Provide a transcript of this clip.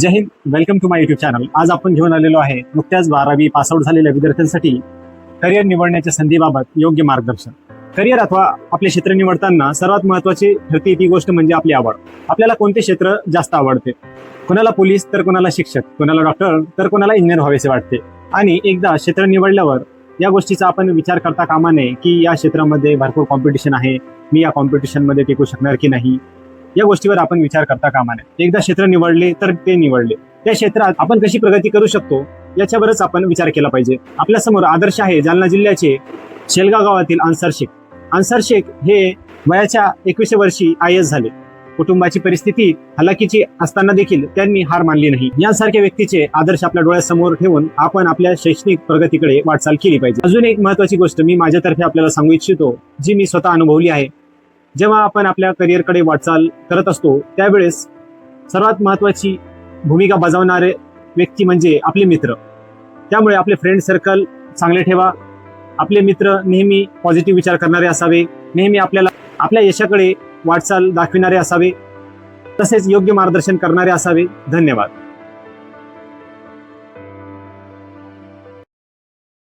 जय हिंद, welcome to my YouTube channel. आज आपण घेऊन आलेलो आहे नुकत्याच 12वी पासआउट झालेल्या विद्यार्थ्यांसाठी करिअर निवडण्याच्या संधीबाबत योग्य मार्गदर्शन। करिअर अथवा आपले क्षेत्र निवडताना सर्वात महत्त्वाची ठरते ती गोष्ट म्हणजे आपली आवड। आपल्याला कोणते क्षेत्र जास्त आवडते? कोणाला पोलीस तर कोणाला शिक्षक, कोणाला डॉक्टर तर कोणाला इंजिनियर व्हावेसे वाटते। आणि एकदा क्षेत्र निवडल्यावर या गोष्टीचा आपण विचार करता कामा नये की या क्षेत्रामध्ये भरपूर कॉम्पिटिशन आहे, मी या कॉम्पिटिशनमध्ये टिकू शकणार की नाही, या गोष्टीवर आपण विचार करता कामा नये। एकदा क्षेत्र निवडले तर ते निवडले, त्या क्षेत्रात आपण कशी प्रगती करू शकतो याच्यावरच आपण विचार केला पाहिजे। आपल्या समोर आदर्श आहे जालना जिल्ह्याचे शेलगाव गावातील अन्सार शेख। अन्सार शेख हे वयाच्या 21 वर्षी IAS झाले। कुटुंबाची परिस्थिती हलाखीची असताना देखील त्यांनी हार मानली नाही। यासारख्या व्यक्तीचे आदर्श आपल्या डोळ्यासमोर ठेवून आपण आपल्या शैक्षणिक प्रगतीकडे वाटचाल केली पाहिजे। अजून एक महत्त्वाची गोष्ट मी माझ्यातर्फे आपल्याला सांगू इच्छितो, जी मी स्वतः अनुभवली आहे। जेव्हा आपण आपल्या करिअरकडे वाटचाल करत असतो त्यावेळेस सर्वात महत्त्वाची भूमिका बजावणारे व्यक्ती म्हणजे आपले मित्र। त्यामुळे आपले फ्रेंड सर्कल चांगले ठेवा। आपले मित्र नेहमी पॉझिटिव्ह विचार करणारे असावे, नेहमी आपल्याला आपल्या यशाकडे वाटचाल दाखविणारे असावे, तसेच योग्य मार्गदर्शन करणारे असावे। धन्यवाद।